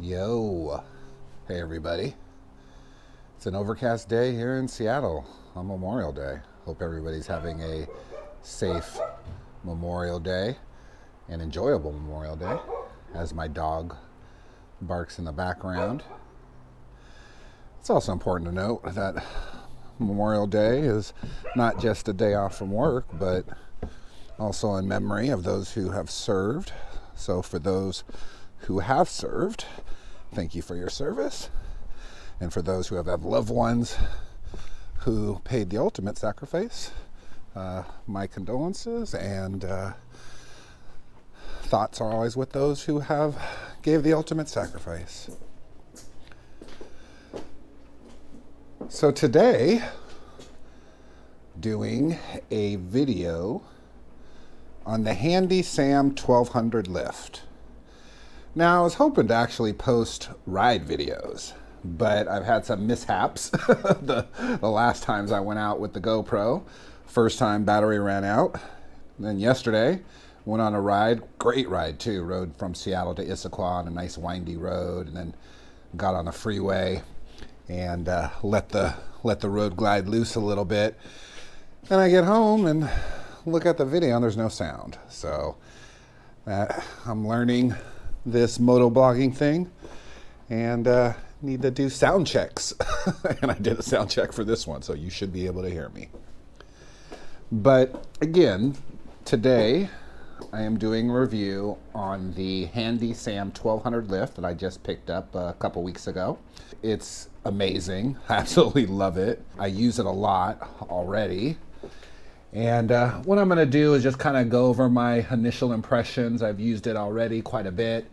Yo, hey everybody. It's an overcast day here in Seattle on Memorial Day. Hope everybody's having a safe Memorial Day, an enjoyable Memorial Day, as my dog barks in the background. It's also important to note that Memorial Day is not just a day off from work, but also in memory of those who have served. So for those who have served, thank you for your service. And for those who have had loved ones who paid the ultimate sacrifice, my condolences and thoughts are always with those who have gave the ultimate sacrifice. So today, doing a video on the Handy S.A.M 1200 lift. Now, I was hoping to actually post ride videos, but I've had some mishaps the last times I went out with the GoPro. First time battery ran out. And then yesterday, went on a ride, great ride too, rode from Seattle to Issaquah on a nice windy road, and then got on the freeway and let the road glide loose a little bit. Then I get home and look at the video and there's no sound. So I'm learning this motovlogging thing and need to do sound checks. And I did a sound check for this one, so you should be able to hear me. But again, today I am doing a review on the Handy S.A.M 1200 lift that I just picked up a couple weeks ago. It's amazing. I absolutely love it. I use it a lot already. And what I'm going to do is just kind of go over my initial impressions. I've used it already quite a bit.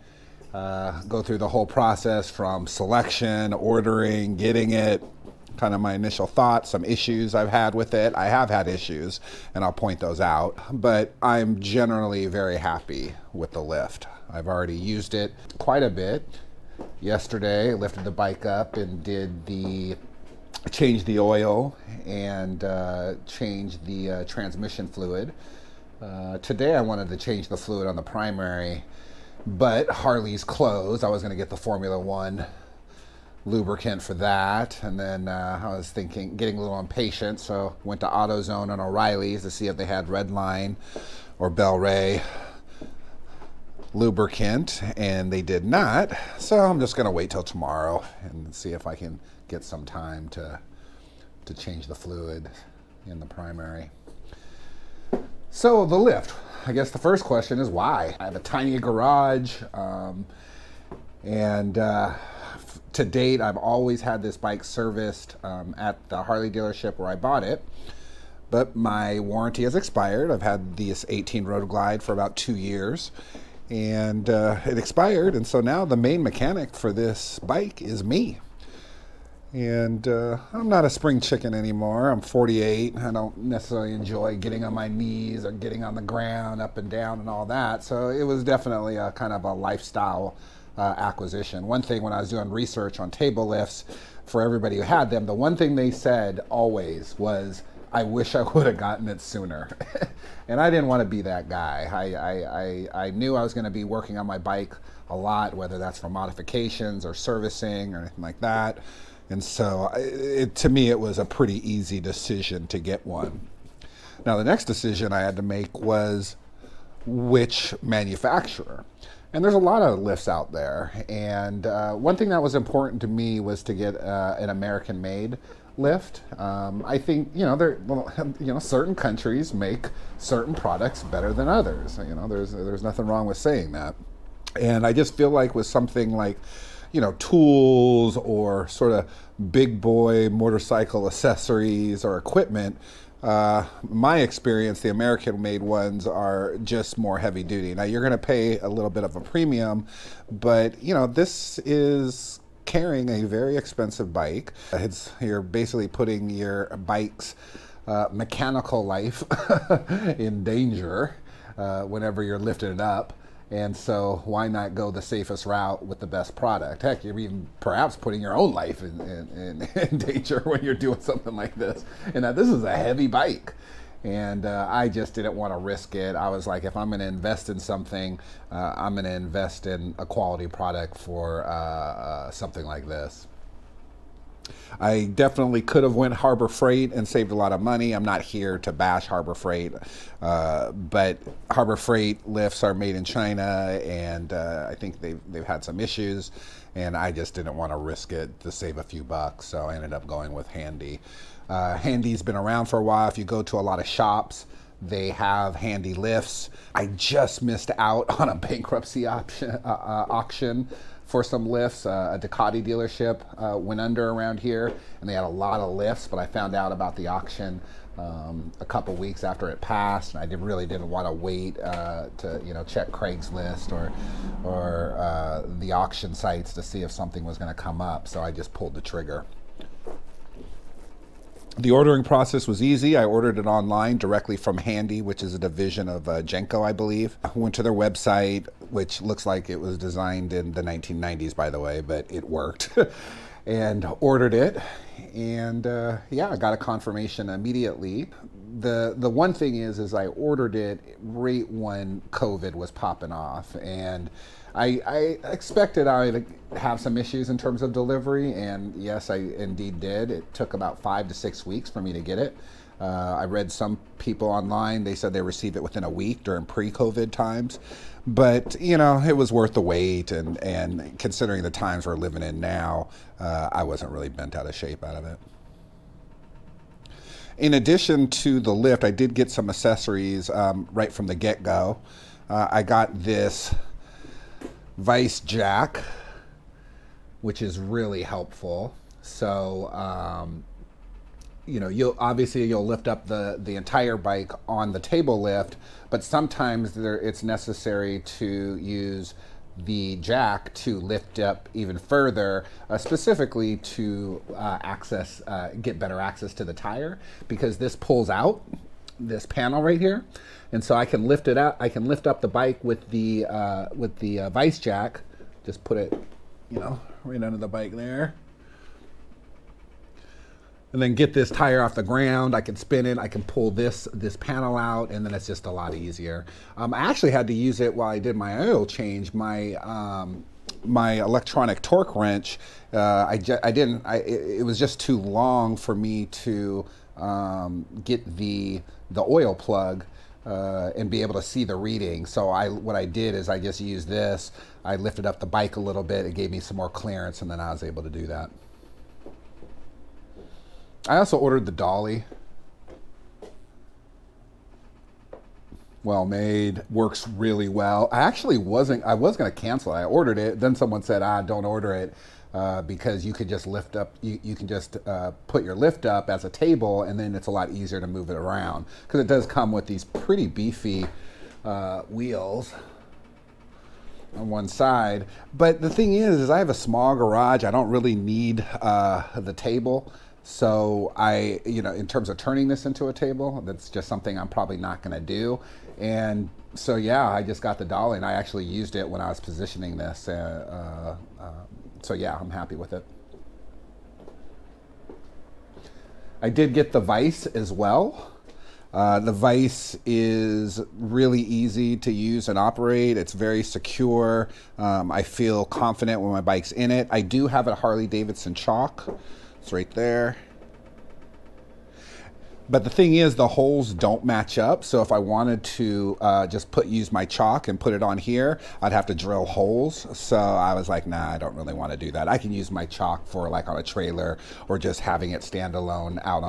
Go through the whole process from selection, ordering, getting it, kind of my initial thoughts, some issues I've had with it. I have had issues, and I'll point those out. But I'm generally very happy with the lift. I've already used it quite a bit. Yesterday, I lifted the bike up and changed the oil and changed the transmission fluid. Today I wanted to change the fluid on the primary, but Harley's closed. I was going to get the Formula One lubricant for that, and then I was thinking, getting a little impatient, so went to AutoZone and O'Reilly's to see if they had Redline or Bel-Ray lubricant, and they did not. So I'm just going to wait till tomorrow and see if I can get some time to change the fluid in the primary. So the lift, I guess the first question is why? I have a tiny garage, and to date I've always had this bike serviced at the Harley dealership where I bought it, but my warranty has expired. I've had this 18 Road Glide for about 2 years, and it expired, and so now the main mechanic for this bike is me. And I'm not a spring chicken anymore. I'm 48. I don't necessarily enjoy getting on my knees or getting on the ground up and down and all that. So it was definitely a kind of a lifestyle acquisition. One thing when I was doing research on table lifts for everybody who had them, the one thing they said always was, I wish I would have gotten it sooner. And I didn't want to be that guy. I knew I was going to be working on my bike a lot, whether that's for modifications or servicing or anything like that. And so to me, it was a pretty easy decision to get one. Now, the next decision I had to make was which manufacturer. And there's a lot of lifts out there. And one thing that was important to me was to get an American-made lift. I think, certain countries make certain products better than others. There's nothing wrong with saying that. And I just feel like with something like, tools or sort of big boy motorcycle accessories or equipment, my experience, the American made ones are just more heavy duty. Now you're going to pay a little bit of a premium, but this is carrying a very expensive bike. You're basically putting your bike's mechanical life in danger whenever you're lifting it up. And so why not go the safest route with the best product? Heck, you're even perhaps putting your own life in danger when you're doing something like this. And now this is a heavy bike. And I just didn't want to risk it. I was like, if I'm going to invest in something, I'm going to invest in a quality product for something like this. I definitely could have went Harbor Freight and saved a lot of money. I'm not here to bash Harbor Freight, but Harbor Freight lifts are made in China, and I think they've had some issues, and I just didn't want to risk it to save a few bucks, so I ended up going with Handy. Handy's been around for a while. If you go to a lot of shops, they have Handy lifts. I just missed out on a bankruptcy auction for some lifts. A Ducati dealership went under around here, and they had a lot of lifts, but I found out about the auction a couple weeks after it passed, and I really didn't want to wait to check Craigslist or the auction sites to see if something was going to come up, so I just pulled the trigger. The ordering process was easy. I ordered it online directly from Handy, which is a division of Genco, I believe. I went to their website, which looks like it was designed in the 1990s, by the way, but it worked. And ordered it, and yeah, I got a confirmation immediately. The one thing is I ordered it right when COVID was popping off, and I expected I would have some issues in terms of delivery, and yes, I indeed did. It took about 5 to 6 weeks for me to get it. I read some people online, they said they received it within a week during pre-COVID times. But, you know, it was worth the wait, and considering the times we're living in now, I wasn't really bent out of shape out of it. In addition to the lift, I did get some accessories right from the get-go. I got this vice jack, which is really helpful. So, you know, you'll lift up the entire bike on the table lift, but sometimes it's necessary to use the jack to lift up even further, specifically to get better access to the tire, because this pulls out this panel right here, and so I can lift it out. I can lift up the bike with the vice jack. Just put it, you know, right under the bike there, and then get this tire off the ground. I can spin it, I can pull this panel out, and then it's just a lot easier. I actually had to use it while I did my oil change. My electronic torque wrench, it was just too long for me to get the oil plug and be able to see the reading. So what I did is I just used this. I lifted up the bike a little bit, it gave me some more clearance, and then I was able to do that. I also ordered the dolly. Well made, works really well. I was gonna cancel it. I ordered it, then someone said, don't order it because you could just lift up, you can just put your lift up as a table, and then it's a lot easier to move it around, because it does come with these pretty beefy wheels on one side. But the thing is I have a small garage. I don't really need the table. So in terms of turning this into a table, that's just something I'm probably not going to do. And so, yeah, I just got the dolly, and I actually used it when I was positioning this. So, yeah, I'm happy with it. I did get the vise as well. The vise is really easy to use and operate. It's very secure. I feel confident when my bike's in it. I do have a Harley-Davidson chalk. It's right there. But the thing is, the holes don't match up. So if I wanted to just use my chalk and put it on here, I'd have to drill holes. So I was like, nah, I don't really want to do that. I can use my chalk for like on a trailer, or just having it stand alone out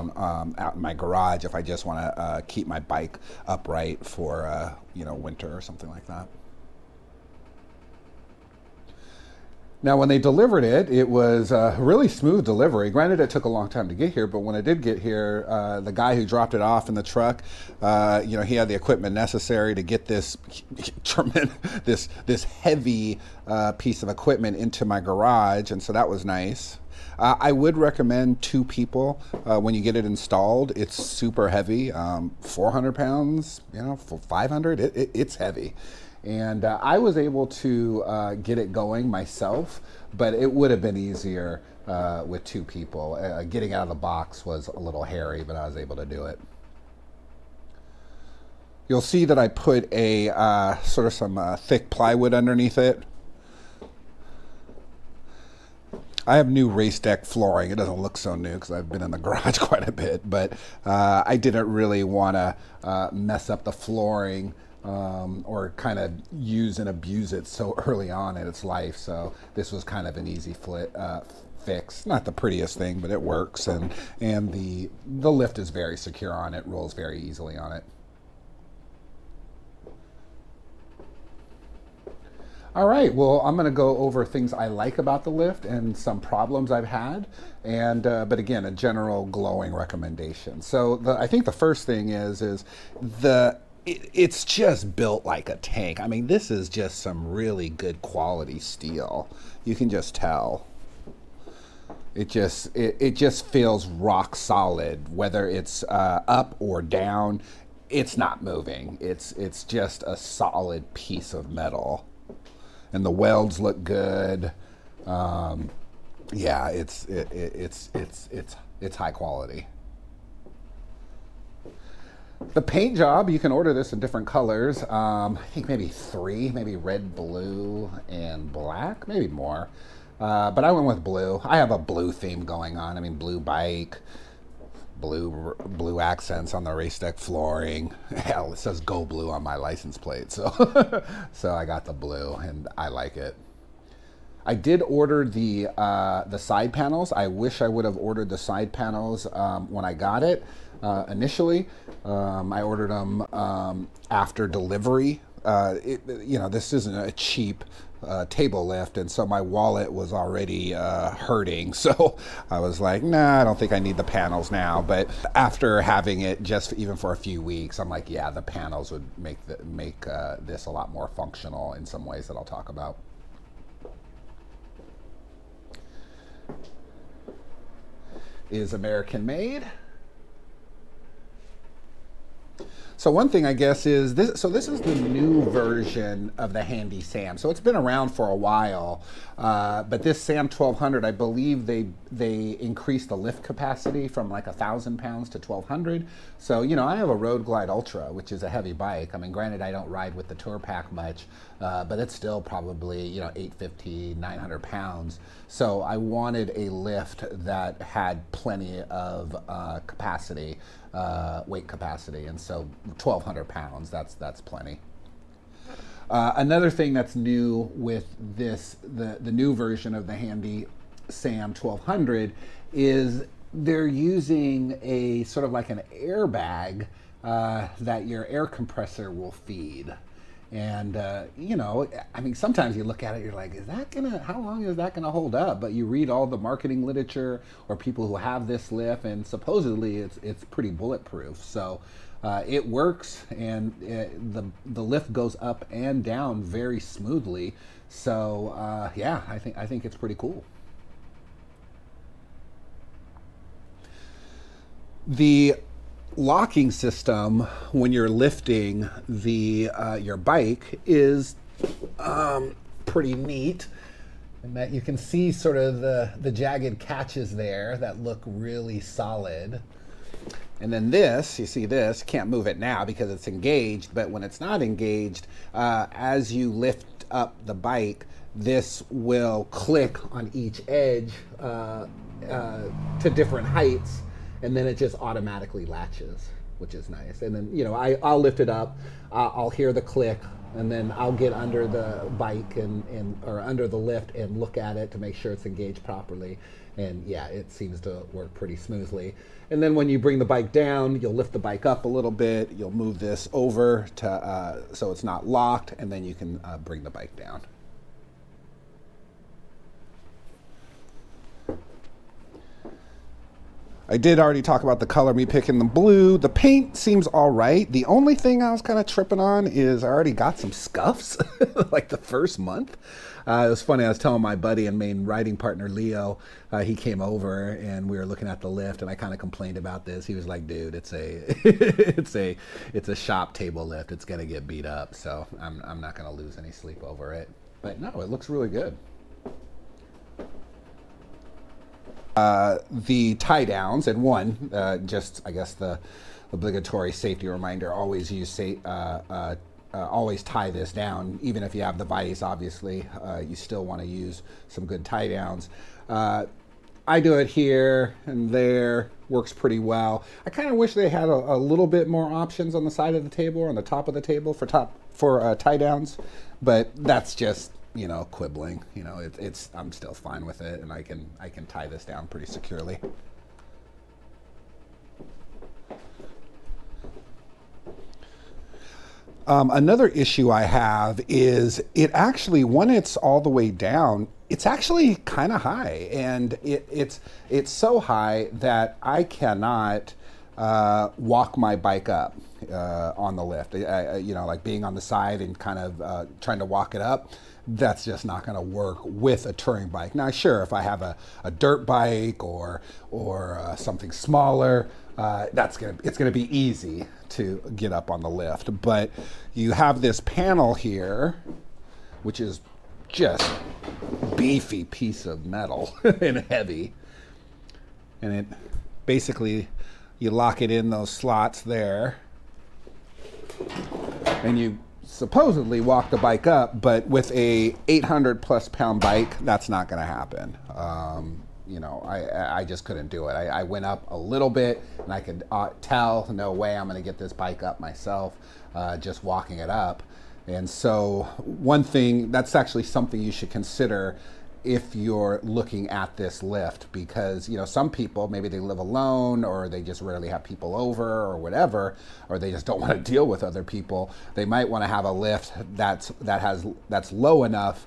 in my garage if I just want to keep my bike upright for winter or something like that. Now, when they delivered it, it was a really smooth delivery. Granted, it took a long time to get here, but when it did get here, the guy who dropped it off in the truck, he had the equipment necessary to get this this heavy piece of equipment into my garage, and so that was nice. I would recommend 2 people when you get it installed. It's super heavy, 400 pounds, for 500, it's heavy. And I was able to get it going myself, but it would have been easier with 2 people. Getting out of the box was a little hairy, but I was able to do it. You'll see that I put a sort of some thick plywood underneath it. I have new race deck flooring. It doesn't look so new because I've been in the garage quite a bit, but I didn't really want to mess up the flooring or kind of use and abuse it so early on in its life. So this was kind of an easy fix. Not the prettiest thing, but it works, and the lift is very secure on it, rolls very easily on it. All right, well, I'm going to go over things I like about the lift and some problems I've had, and but again, a general glowing recommendation. So I think the first thing is it's just built like a tank. I mean, this is just some really good quality steel. You can just tell. It just feels rock solid, whether it's up or down. It's not moving. It's just a solid piece of metal. And the welds look good. Yeah, it's high quality. The paint job, you can order this in different colors. I think maybe 3, maybe red, blue, and black, maybe more. But I went with blue. I have a blue theme going on. I mean, blue bike, blue accents on the race deck flooring. Hell, it says "Go Blue" on my license plate, so so I got the blue, and I like it. I did order the side panels. I wish I would have ordered the side panels when I got it initially. I ordered them after delivery. You know, this isn't a cheap table lift, and so my wallet was already hurting, so I was like, nah, I don't think I need the panels now. But after having it just even for a few weeks, I'm like, yeah, the panels would make this a lot more functional in some ways that I'll talk about. Is American made. So one thing I guess is this. So this is the new version of the Handy S.A.M. So it's been around for a while, but this S.A.M 1200, I believe they increased the lift capacity from like 1,000 pounds to 1,200. So you know, I have a Road Glide Ultra, which is a heavy bike. I mean, granted, I don't ride with the Tour Pack much, but it's still probably, you know, 850, 900 pounds. So I wanted a lift that had plenty of capacity. Weight capacity, and so 1,200 pounds, that's plenty. Another thing that's new with this, the new version of the Handy S.A.M 1200, is they're using a sort of like an airbag that your air compressor will feed. And you know, I mean, sometimes you look at it, you're like, how long is that gonna hold up? But you read all the marketing literature or people who have this lift, and supposedly it's pretty bulletproof. So it works, and the lift goes up and down very smoothly. So yeah, I think it's pretty cool. The locking system when you're lifting your bike is pretty neat, and that you can see sort of the jagged catches there that look really solid. And then this, you see this, can't move it now because it's engaged, but when it's not engaged, as you lift up the bike, this will click on each edge to different heights, and then it just automatically latches, which is nice. And then, you know, I'll lift it up, I'll hear the click, and then I'll get under the bike or under the lift and look at it to make sure it's engaged properly. And yeah, it seems to work pretty smoothly. And then when you bring the bike down, you'll lift the bike up a little bit, you'll move this over to so it's not locked, and then you can bring the bike down. I did already talk about the color, me picking the blue. The paint seems all right. The only thing I was kind of tripping on is I already got some scuffs, like the first month. It was funny, I was telling my buddy and main riding partner, Leo, he came over and we were looking at the lift, and I kind of complained about this. He was like, dude, it's a shop table lift. It's gonna get beat up, so I'm not gonna lose any sleep over it. But no, it looks really good. The Tiedowns, and one, just I guess the obligatory safety reminder, always use always tie this down. Even if you have the vise, obviously, you still want to use some good Tiedowns. I do it here and there, works pretty well. I kind of wish they had a little bit more options on the side of the table or on the top of the table for Tiedowns, but that's just, you know, quibbling. You know, I'm still fine with it, and I can tie this down pretty securely. Another issue I have is it actually, when it's all the way down, it's actually kind of high, and it's so high that I cannot walk my bike up on the lift. You know, like being on the side and kind of trying to walk it up, that's just not going to work with a touring bike. Now, sure, if I have a dirt bike or something smaller, it's gonna be easy to get up on the lift. But you have this panel here, which is just beefy piece of metal and heavy, and it basically, you lock it in those slots there, and you supposedly walk the bike up, but with a 800+ pound bike, that's not going to happen. You know, I just couldn't do it. I went up a little bit, and I could tell, no way I'm going to get this bike up myself, just walking it up. And so one thing, that's actually something you should consider if you're looking at this lift, because, you know, some people, maybe they live alone, or they just rarely have people over or whatever, or they just don't want to deal with other people. They might want to have a lift that's low enough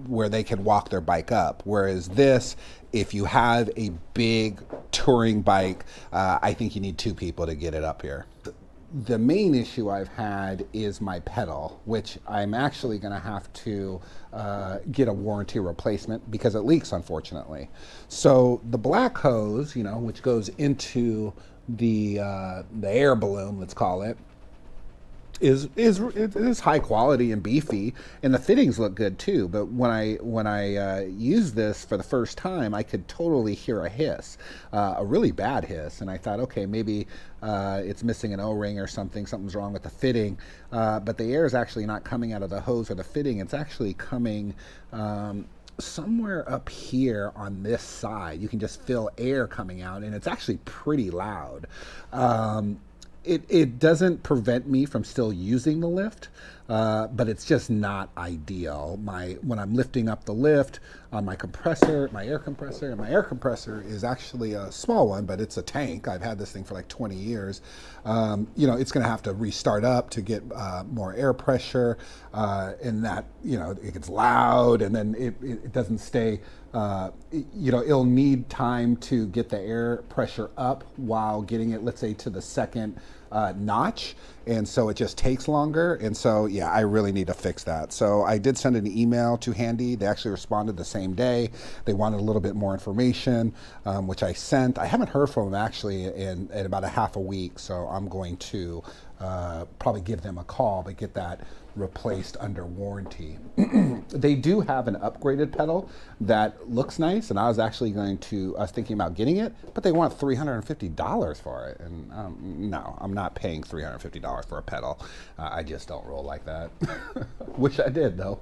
where they can walk their bike up. Whereas this, if you have a big touring bike, I think you need 2 people to get it up here. The main issue I've had is my pedal, which I'm actually going to have to get a warranty replacement because it leaks, unfortunately. So the black hose, you know, which goes into the air balloon, let's call it, is high quality and beefy, and the fittings look good too. But when I used this for the first time, I could totally hear a hiss, a really bad hiss, and I thought, okay, maybe it's missing an O-ring or something's wrong with the fitting. But the air is actually not coming out of the hose or the fitting; it's actually coming somewhere up here on this side. You can just feel air coming out, and it's actually pretty loud. It doesn't prevent me from still using the lift, but it's just not ideal. When I'm lifting up the lift on my compressor, my air compressor is actually a small one, but it's a tank. I've had this thing for like 20 years. You know, it's going to have to restart up to get more air pressure, and that, you know, it gets loud, and then it doesn't stay. You know, it'll need time to get the air pressure up while getting it, let's say, to the second notch, and so it just takes longer. And so, yeah, I really need to fix that. So I did send an email to Handy. They actually responded the same day. They wanted a little bit more information, which I sent. I haven't heard from them actually in about a half a week, so I'm going to probably give them a call to get that replaced under warranty. They do have an upgraded pedal that looks nice, and I was thinking about getting it, but they want $350 for it, and no, I'm not paying $350 for a pedal. I just don't roll like that. Wish I did, though.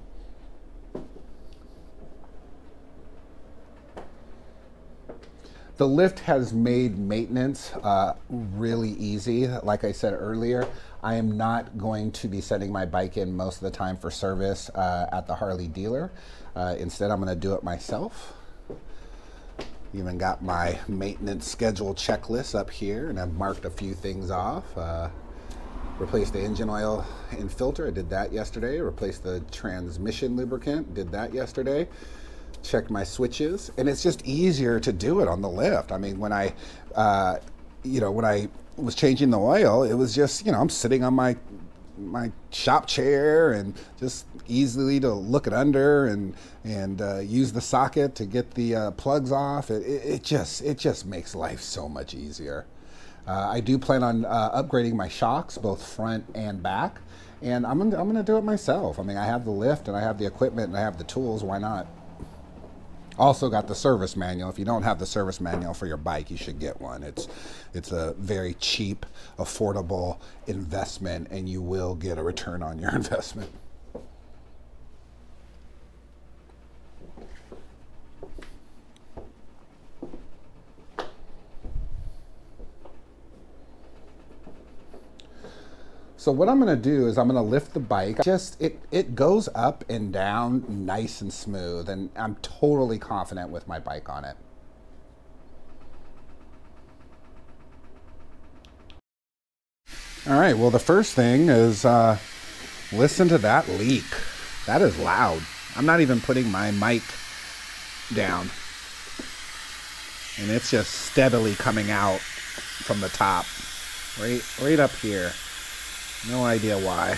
The lift has made maintenance really easy. Like I said earlier, I am not going to be sending my bike in most of the time for service at the Harley dealer. Instead, I'm going to do it myself. Even got my maintenance schedule checklist up here, and I've marked a few things off. Replaced the engine oil and filter, I did that yesterday. Replaced the transmission lubricant, did that yesterday. Checked my switches, and it's just easier to do it on the lift. I mean, when I was changing the oil, it was just, you know, I'm sitting on my shop chair and just easily to look it under and use the socket to get the plugs off. It just makes life so much easier. I do plan on upgrading my shocks, both front and back, and I'm gonna do it myself. I mean, I have the lift and I have the equipment and I have the tools. Why not? Also got the service manual. If you don't have the service manual for your bike, you should get one. It's a very cheap, affordable investment, and you will get a return on your investment. So what I'm going to do is I'm going to lift the bike. It goes up and down nice and smooth, and I'm totally confident with my bike on it. All right, well, the first thing is listen to that leak. That is loud. I'm not even putting my mic down, and it's just steadily coming out from the top, right up here. No idea why.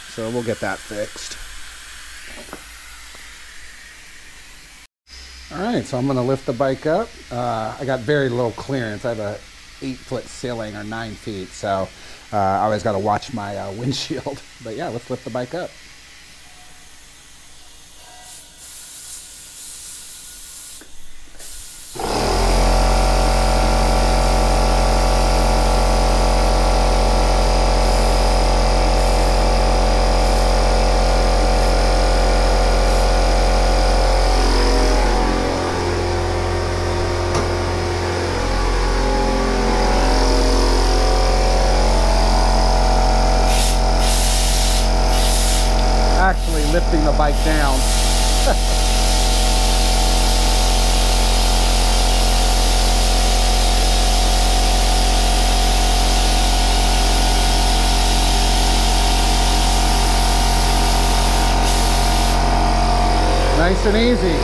So we'll get that fixed. All right, so I'm gonna lift the bike up. I got very low clearance. I have a 8-foot ceiling or 9 feet, so I always gotta watch my windshield. But yeah, let's lift the bike up. Actually lifting the bike down. Nice and easy.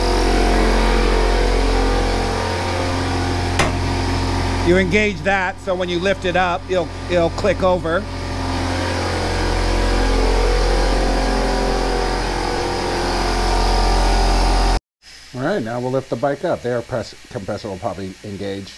You engage that so when you lift it up, it'll click over. All right, now we'll lift the bike up. The air compressor will probably engage.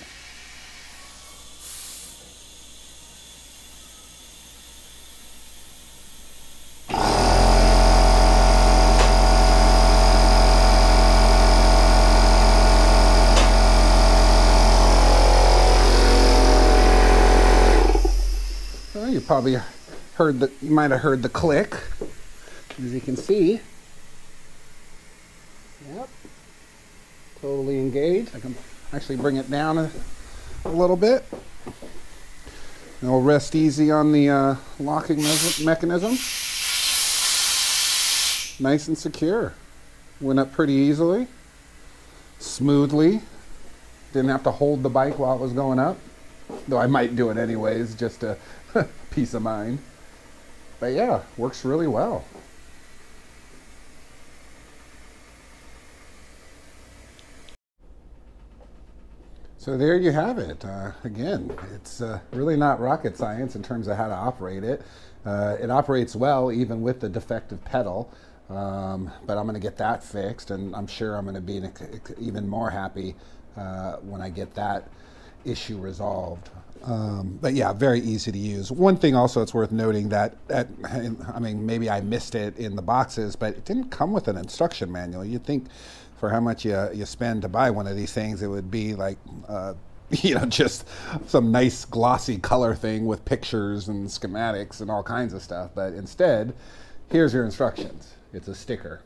Well, you probably you might have heard the click, as you can see. Yep. Totally engaged. I can actually bring it down a little bit. And we'll rest easy on the locking mechanism. Nice and secure. Went up pretty easily, smoothly. Didn't have to hold the bike while it was going up. Though I might do it anyways, just to peace of mind. But yeah, works really well. So there you have it. Again, it's really not rocket science in terms of how to operate it. It operates well even with the defective pedal, but I'm going to get that fixed, and I'm sure I'm going to be even more happy when I get that issue resolved. But yeah, very easy to use. One thing also it's worth noting that, I mean, maybe I missed it in the boxes, but it didn't come with an instruction manual. You'd think for how much you spend to buy one of these things, it would be like, you know, just some nice glossy color thing with pictures and schematics and all kinds of stuff. But instead, here's your instructions. It's a sticker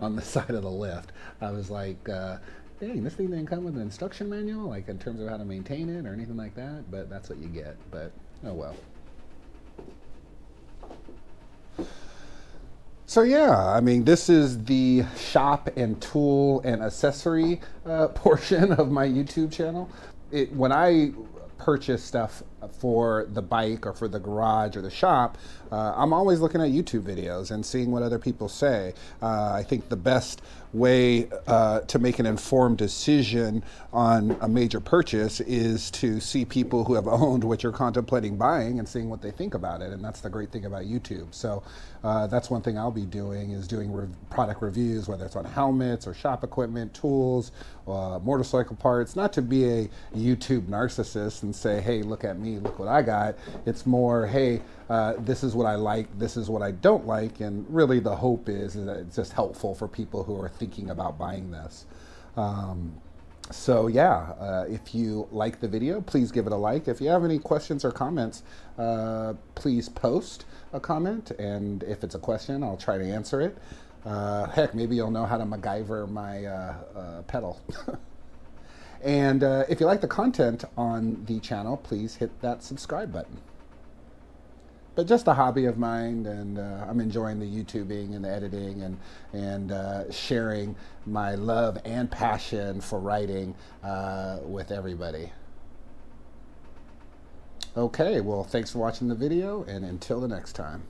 on the side of the lift. I was like, dang, this thing didn't come with an instruction manual, like in terms of how to maintain it or anything like that, but that's what you get. But oh well. So yeah, I mean, this is the shop and tool and accessory portion of my YouTube channel. When I purchase stuff for the bike or for the garage or the shop, I'm always looking at YouTube videos and seeing what other people say. I think the best way to make an informed decision on a major purchase is to see people who have owned what you're contemplating buying and seeing what they think about it. And that's the great thing about YouTube. So that's one thing I'll be doing, is doing product reviews, whether it's on helmets or shop equipment, tools, motorcycle parts. Not to be a YouTube narcissist and say, hey, look at me, me, look what I got. It's more, hey, this is what I like, this is what I don't like, and really the hope is that it's just helpful for people who are thinking about buying this. So yeah, if you like the video, please give it a like. If you have any questions or comments, please post a comment, and if it's a question, I'll try to answer it. Heck, maybe you'll know how to MacGyver my pedal. And if you like the content on the channel, please hit that subscribe button. But just a hobby of mine, and I'm enjoying the YouTubing and the editing and sharing my love and passion for writing with everybody. Okay, well, thanks for watching the video, and until the next time.